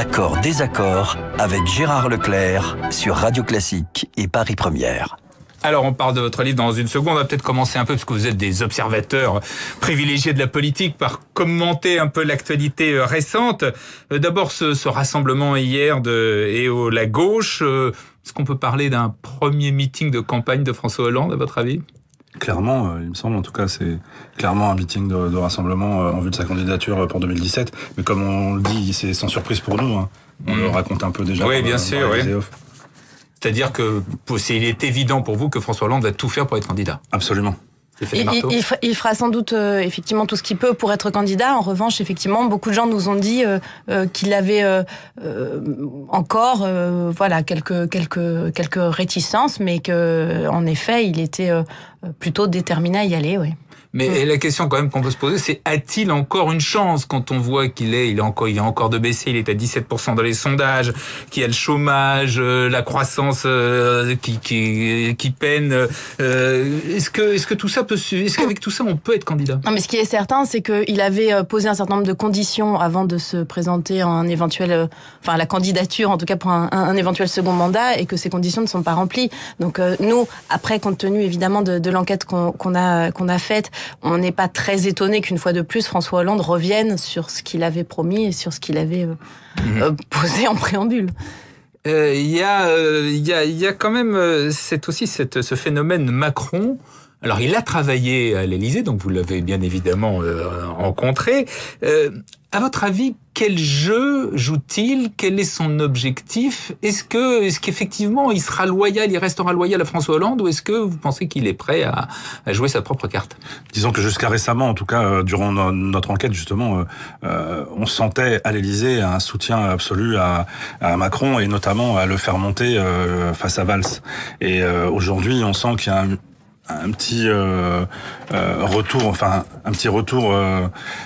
Accord, désaccord avec Gérard Leclerc sur Radio Classique et Paris Première. Alors, on parle de votre livre dans une seconde. On va peut-être commencer un peu, parce que vous êtes des observateurs privilégiés de la politique, par commenter un peu l'actualité récente. D'abord, ce rassemblement hier de la gauche. Est-ce qu'on peut parler d'un premier meeting de campagne de François Hollande, à votre avis ? Clairement, il me semble, en tout cas, c'est clairement un meeting de rassemblement en vue de sa candidature pour 2017. Mais comme on le dit, c'est sans surprise pour nous. Hein. On le raconte un peu déjà. Oui, bien sûr, oui. C'est-à-dire que il est évident pour vous que François Hollande va tout faire pour être candidat. Absolument. Il fera sans doute effectivement tout ce qu'il peut pour être candidat. En revanche, effectivement, beaucoup de gens nous ont dit qu'il avait encore quelques réticences, mais que en effet, il était plutôt déterminé à y aller. Oui. Mais la question quand même qu'on peut se poser, c'est a-t-il encore une chance quand on voit qu'il est encore de baisser, il est à 17% dans les sondages, qu'il y a le chômage, la croissance qui peine. Est-ce que tout ça est-ce qu'avec tout ça on peut être candidat ? Non, mais ce qui est certain, c'est qu'il avait posé un certain nombre de conditions avant de se présenter en un éventuel, la candidature en tout cas pour un éventuel second mandat, et que ces conditions ne sont pas remplies. Donc nous, après, compte tenu évidemment de l'enquête qu'on a faite, on n'est pas très étonné qu'une fois de plus François Hollande revienne sur ce qu'il avait promis et sur ce qu'il avait posé en préambule. Il y a quand même ce phénomène Macron. Alors, il a travaillé à l'Élysée, donc vous l'avez bien évidemment rencontré. À votre avis, quel jeu joue-t-il ? Quel est son objectif ? Est-ce qu'effectivement il sera loyal, il restera loyal à François Hollande, ou est-ce que vous pensez qu'il est prêt à jouer sa propre carte ? Disons que jusqu'à récemment, en tout cas, durant notre enquête, justement, on sentait à l'Élysée un soutien absolu à Macron, et notamment à le faire monter face à Valls. Et aujourd'hui, on sent qu'il y a un petit retour,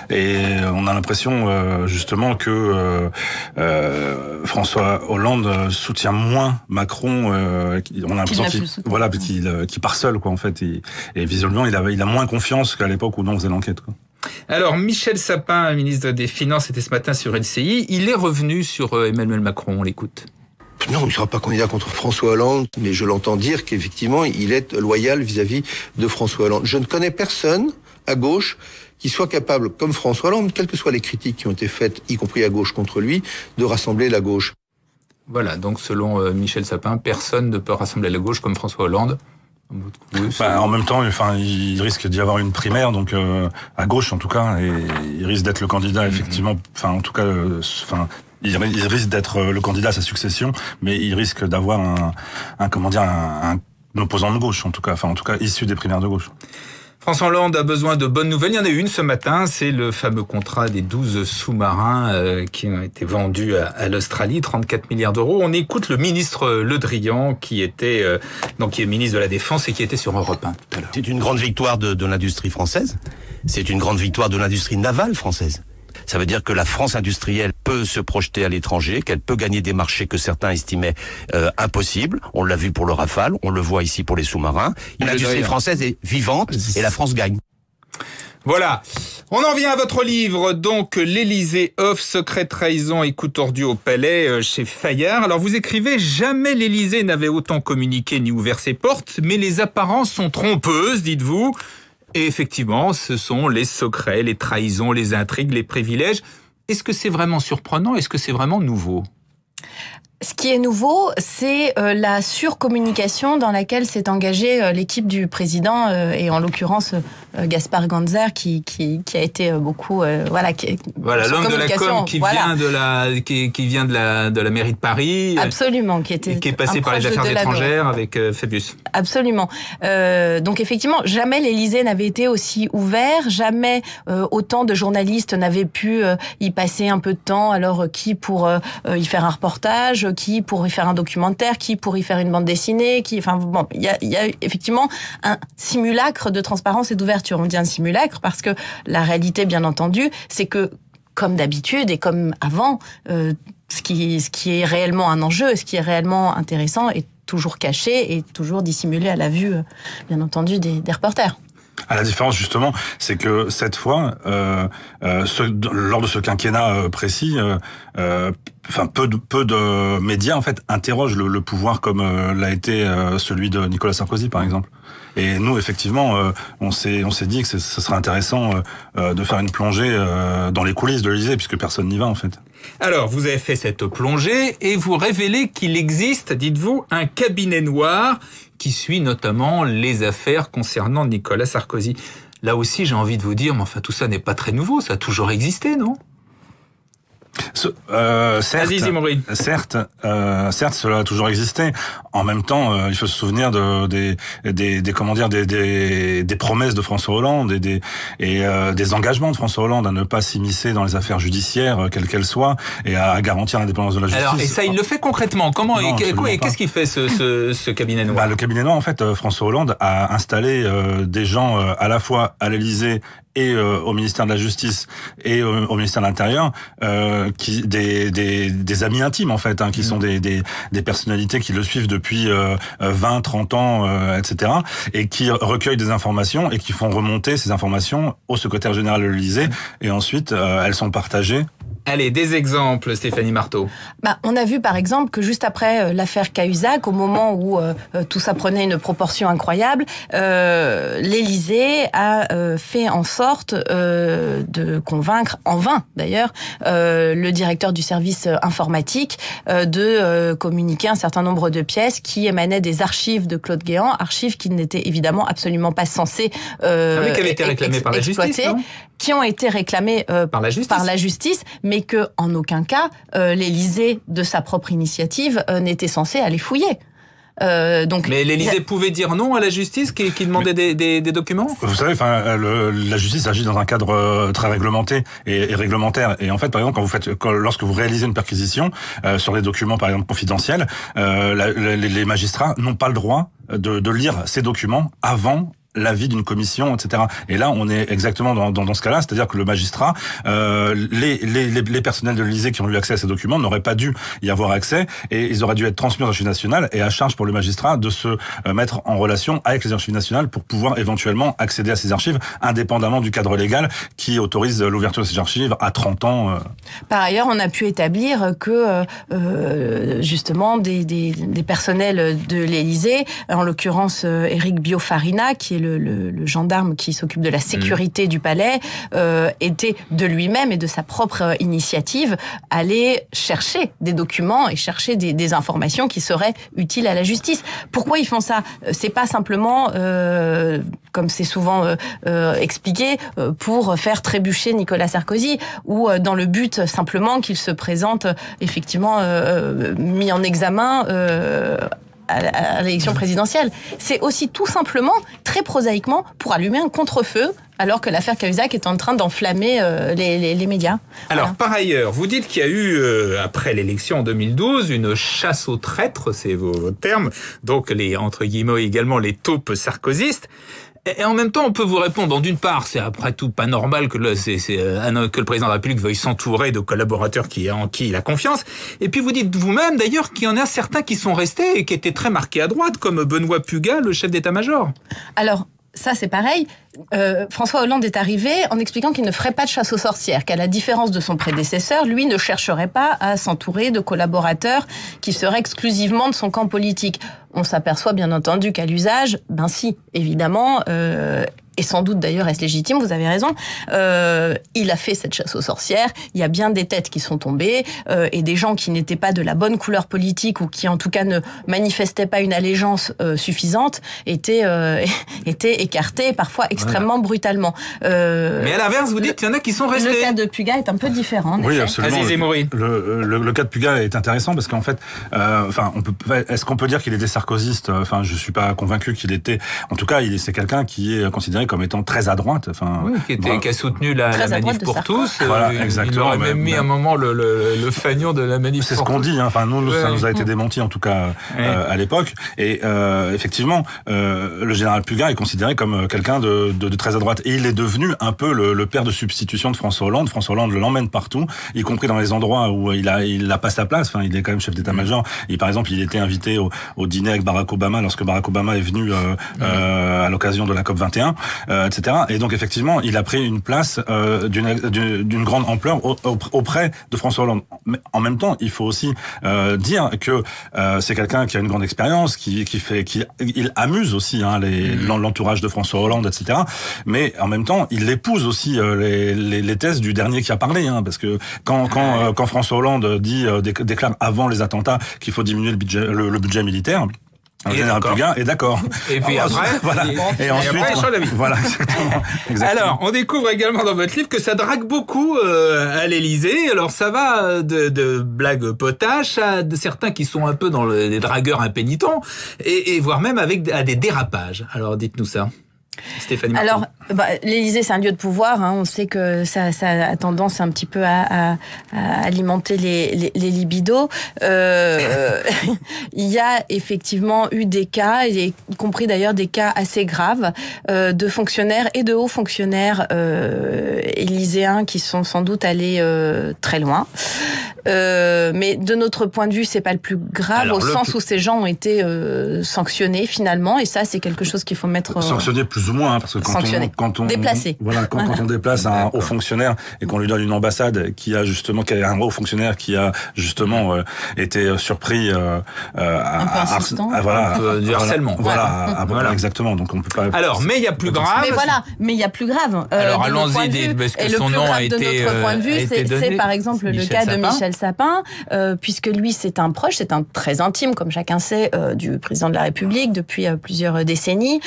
et on a l'impression justement que François Hollande soutient moins Macron. On a l'impression qu'il part seul, quoi, en fait, et visiblement il a moins confiance qu'à l'époque où on faisait l'enquête, quoi. Alors, Michel Sapin, ministre des Finances, était ce matin sur LCI. Il est revenu sur Emmanuel Macron. On l'écoute. Non, il ne sera pas candidat contre François Hollande, mais je l'entends dire qu'effectivement, il est loyal vis-à-vis de François Hollande. Je ne connais personne à gauche qui soit capable, comme François Hollande, quelles que soient les critiques qui ont été faites, y compris à gauche contre lui, de rassembler la gauche. Voilà, donc selon Michel Sapin, personne ne peut rassembler la gauche comme François Hollande. En même temps, il risque d'y avoir une primaire, donc à gauche en tout cas, et il risque d'être le candidat, effectivement, il risque d'être le candidat à sa succession, mais il risque d'avoir un opposant de gauche, en tout cas issu des primaires de gauche. François Hollande a besoin de bonnes nouvelles. Il y en a une ce matin, c'est le fameux contrat des 12 sous-marins qui ont été vendus à l'Australie, 34 milliards d'euros. On écoute le ministre Le Drian, qui est ministre de la Défense et qui était sur Europe 1 tout à l'heure. C'est une grande victoire de l'industrie française. C'est une grande victoire de l'industrie navale française. Ça veut dire que la France industrielle peut se projeter à l'étranger, qu'elle peut gagner des marchés que certains estimaient impossibles. On l'a vu pour le Rafale, on le voit ici pour les sous-marins. L'industrie française est vivante et la France gagne. Voilà. On en vient à votre livre, donc l'Élysée off, secret trahison et coup tordu au palais chez Fayard. Alors vous écrivez, jamais l'Élysée n'avait autant communiqué ni ouvert ses portes, mais les apparences sont trompeuses, dites-vous. Et effectivement, ce sont les secrets, les trahisons, les intrigues, les privilèges. Est-ce que c'est vraiment surprenant ? Est-ce que c'est vraiment nouveau ? Ce qui est nouveau, c'est la surcommunication dans laquelle s'est engagée l'équipe du président, et en l'occurrence Gaspard Ganzer, qui a été beaucoup l'homme de la com qui vient de la mairie de Paris. Absolument, qui est passé par les affaires étrangères avec Fabius. Absolument. Donc effectivement, jamais l'Élysée n'avait été aussi ouvert, jamais autant de journalistes n'avaient pu y passer un peu de temps. Alors qui pour y faire un reportage, qui pour y faire un documentaire, qui pour y faire une bande dessinée, il y a effectivement un simulacre de transparence et d'ouverture. On dit un simulacre parce que la réalité, bien entendu, c'est que, comme d'habitude et comme avant, ce qui est réellement un enjeu, ce qui est réellement intéressant est toujours caché et toujours dissimulé à la vue, bien entendu, des reporters. La différence, justement, c'est que cette fois, lors de ce quinquennat précis, peu de médias en fait interrogent le pouvoir comme l'a été celui de Nicolas Sarkozy par exemple. Et nous effectivement on s'est dit que ce serait intéressant de faire une plongée dans les coulisses de l'Élysée puisque personne n'y va en fait. Alors, vous avez fait cette plongée et vous révélez qu'il existe, dites-vous, un cabinet noir qui suit notamment les affaires concernant Nicolas Sarkozy. Là aussi, j'ai envie de vous dire, mais enfin, tout ça n'est pas très nouveau, ça a toujours existé, non ? Certes, cela a toujours existé. En même temps, il faut se souvenir des promesses de François Hollande et des engagements de François Hollande à ne pas s'immiscer dans les affaires judiciaires, quelles qu'elles soient, et à garantir l'indépendance de la justice. Alors, et ça, il le fait concrètement. Comment et qu'est-ce qu'il fait ce cabinet noir ? Le cabinet noir, en fait, François Hollande a installé des gens à la fois à l'Élysée et au ministère de la Justice et au ministère de l'Intérieur, des amis intimes en fait, qui sont des personnalités qui le suivent depuis 20, 30 ans, etc. et qui recueillent des informations et qui font remonter ces informations au secrétaire général de l'Élysée et ensuite elles sont partagées. Allez, des exemples, Stéphanie Marteau. On a vu par exemple que juste après l'affaire Cahuzac, au moment où tout ça prenait une proportion incroyable, l'Élysée a fait en sorte de convaincre, en vain d'ailleurs, le directeur du service informatique de communiquer un certain nombre de pièces qui émanaient des archives de Claude Guéant, archives qui n'étaient évidemment absolument pas censées qui avaient été réclamées par la justice, non ? Qui ont été réclamées par la justice, mais que en aucun cas l'Élysée, de sa propre initiative, n'était censé aller fouiller. Mais l'Élysée pouvait dire non à la justice qui demandait des documents ? Vous savez, la justice agit dans un cadre très réglementé et réglementaire. Et en fait, par exemple, lorsque vous réalisez une perquisition sur des documents, par exemple confidentiels, les magistrats n'ont pas le droit de lire ces documents avant l'avis d'une commission, etc. Et là, on est exactement dans ce cas-là, c'est-à-dire que le magistrat, les personnels de l'Élysée qui ont eu accès à ces documents n'auraient pas dû y avoir accès et ils auraient dû être transmis aux archives nationales et à charge pour le magistrat de se mettre en relation avec les archives nationales pour pouvoir éventuellement accéder à ces archives indépendamment du cadre légal qui autorise l'ouverture de ces archives à 30 ans. Par ailleurs, on a pu établir que justement des personnels de l'Élysée, en l'occurrence Éric Biofarina, qui est le gendarme qui s'occupe de la sécurité du palais, était de lui-même et de sa propre initiative allé chercher des documents et chercher des informations qui seraient utiles à la justice. Pourquoi ils font ça ? C'est pas simplement, comme c'est souvent expliqué, pour faire trébucher Nicolas Sarkozy ou dans le but simplement qu'il se présente effectivement mis en examen à l'élection présidentielle. C'est aussi tout simplement, très prosaïquement, pour allumer un contre-feu alors que l'affaire Cahuzac est en train d'enflammer les médias. Alors, voilà. Par ailleurs, vous dites qu'il y a eu, après l'élection en 2012, une chasse aux traîtres, c'est vos termes, donc entre guillemets également les taupes sarkozystes. Et en même temps, on peut vous répondre, d'une part, c'est après tout pas normal que le président de la République veuille s'entourer de collaborateurs en qui il a confiance. Et puis vous dites vous-même, d'ailleurs, qu'il y en a certains qui sont restés et qui étaient très marqués à droite, comme Benoît Pugat, le chef d'état-major. Alors, ça c'est pareil. François Hollande est arrivé en expliquant qu'il ne ferait pas de chasse aux sorcières, qu'à la différence de son prédécesseur, lui ne chercherait pas à s'entourer de collaborateurs qui seraient exclusivement de son camp politique. On s'aperçoit bien entendu qu'à l'usage, si, évidemment, et sans doute d'ailleurs est-ce légitime, vous avez raison, il a fait cette chasse aux sorcières, il y a bien des têtes qui sont tombées, et des gens qui n'étaient pas de la bonne couleur politique ou qui en tout cas ne manifestaient pas une allégeance suffisante, étaient écartés, parfois extrêmement brutalement. Mais à l'inverse, vous dites qu'il y en a qui sont restés. Le cas de Pugat est un peu différent. Oui, absolument. Aziz Emory. Le cas de Pugat est intéressant parce qu'en fait, est-ce qu'on peut dire qu'il était sarkozyste ? Je suis pas convaincu qu'il était. En tout cas, c'est quelqu'un qui est considéré comme étant très à droite. Qui a soutenu la manif pour tous. Voilà, exactement. Il aurait même mis un moment le fanion de la manif. C'est ce qu'on dit. Ça nous a été démenti en tout cas à l'époque. Et effectivement, le général Pugat est considéré comme quelqu'un de très à droite. Et il est devenu un peu le père de substitution de François Hollande. François Hollande l'emmène partout, y compris dans les endroits où il a pas sa place. Il est quand même chef d'état-major. Et par exemple, il était invité au dîner avec Barack Obama lorsque Barack Obama est venu à l'occasion de la COP 21. etc. Et donc effectivement, il a pris une place d'une grande ampleur auprès de François Hollande. Mais en même temps, il faut aussi dire que c'est quelqu'un qui a une grande expérience, il amuse aussi l'entourage de François Hollande, etc. Mais en même temps, il épouse aussi les thèses du dernier qui a parlé, parce que quand François Hollande déclare avant les attentats qu'il faut diminuer le budget militaire. Le général Puga est d'accord. Et puis après, voilà. Et ensuite, voilà, exactement. Alors, on découvre également dans votre livre que ça drague beaucoup à l'Élysée. Alors, ça va de blagues potaches à de certains qui sont un peu dans les dragueurs impénitents et voire même à des dérapages. Alors, dites-nous ça. Stéphanie Marteau. Alors, l'Élysée, c'est un lieu de pouvoir. On sait que ça a tendance un petit peu à alimenter les libidos. Il y a effectivement eu des cas, y compris d'ailleurs des cas assez graves, de fonctionnaires et de hauts fonctionnaires élyséens qui sont sans doute allés très loin. Mais de notre point de vue, c'est pas le plus grave. Alors, au sens où ces gens ont été sanctionnés finalement, et ça, c'est quelque chose qu'il faut mettre. Sanctionnés plus ou moins, parce que quand on déplacé. Voilà, quand on déplace un haut fonctionnaire et qu'on lui donne une ambassade qui a un haut fonctionnaire qui a justement été surpris un peu insistant, du harcèlement. Voilà, exactement. Donc on peut pas. Alors, mais il y a plus grave. Mais il y a plus grave. Alors allons-y, parce que son nom a été donné. De notre point de vue, c'est par exemple le cas de Michel Sapin, puisque lui c'est un proche, c'est un très intime, comme chacun sait, du président de la République depuis plusieurs décennies.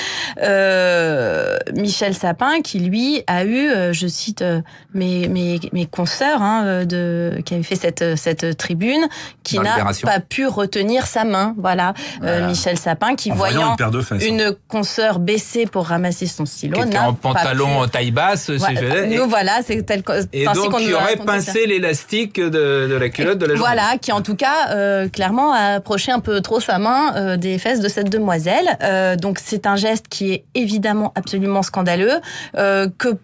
Michel Sapin, qui lui a eu, je cite mes consoeurs qui avaient fait cette tribune, qui n'a pas pu retenir sa main. Voilà. Michel Sapin, qui voyant une consoeur baisser pour ramasser son stylo, qui était en pantalon taille basse, nous voilà, c'est tel et donc qui aurait pincé l'élastique de la culotte de la journée. Voilà, qui en tout cas clairement a approché un peu trop sa main des fesses de cette demoiselle. Donc c'est un geste qui est évidemment absolument scandaleux, que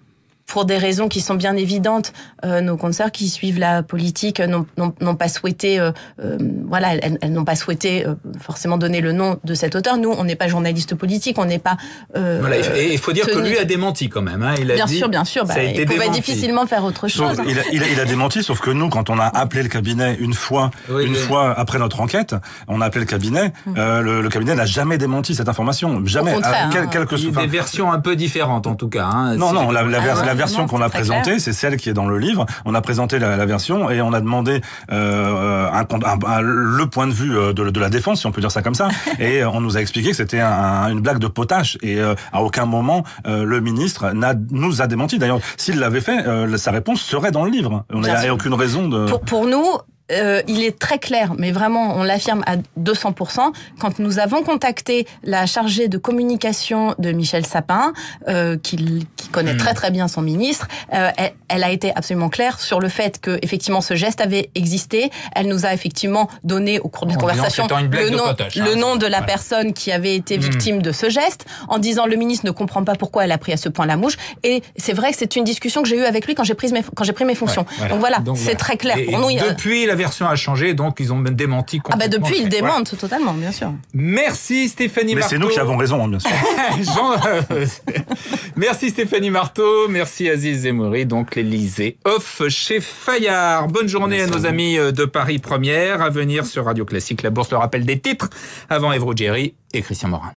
pour des raisons qui sont bien évidentes, nos consoeurs qui suivent la politique n'ont pas souhaité, elles n'ont pas souhaité forcément donner le nom de cet auteur. Nous, on n'est pas journaliste politique, on n'est pas. Et il faut dire que lui a démenti quand même. Il a dit, bien sûr. Il pouvait difficilement faire autre chose. Il a démenti, sauf que nous, quand on a appelé le cabinet une fois après notre enquête, on a appelé le cabinet. Le cabinet n'a jamais démenti cette information, jamais. Au contraire, des versions un peu différentes en tout cas. Non, la version qu'on a présentée, c'est celle qui est dans le livre. On a présenté la version et on a demandé le point de vue de la défense, si on peut dire ça comme ça. Et on nous a expliqué que c'était une blague de potache. Et à aucun moment le ministre nous a démenti. D'ailleurs, s'il l'avait fait, sa réponse serait dans le livre. On n'a aucune raison de. Pour nous. Il est très clair, mais vraiment, on l'affirme à 200%. Quand nous avons contacté la chargée de communication de Michel Sapin, qui connaît très très bien son ministre, elle a été absolument claire sur le fait que effectivement ce geste avait existé. Elle nous a effectivement donné au cours de la conversation le nom de la personne qui avait été victime de ce geste, en disant le ministre ne comprend pas pourquoi elle a pris à ce point la mouche. Et c'est vrai que c'est une discussion que j'ai eue avec lui quand j'ai pris mes fonctions. Donc voilà, c'est très clair. Pour nous, depuis la version a changé, donc ils ont depuis ils démentent totalement, bien sûr. Merci Stéphanie Marteau. Mais c'est nous qui avons raison, bien sûr. Merci Stéphanie Marteau, merci Aziz Zemmouri, donc l'Élysée off chez Fayard. Bonne journée à nos amis de Paris Première. À venir sur Radio Classique, la bourse, le rappel des titres avant Ève Ruggieri et Christian Morin.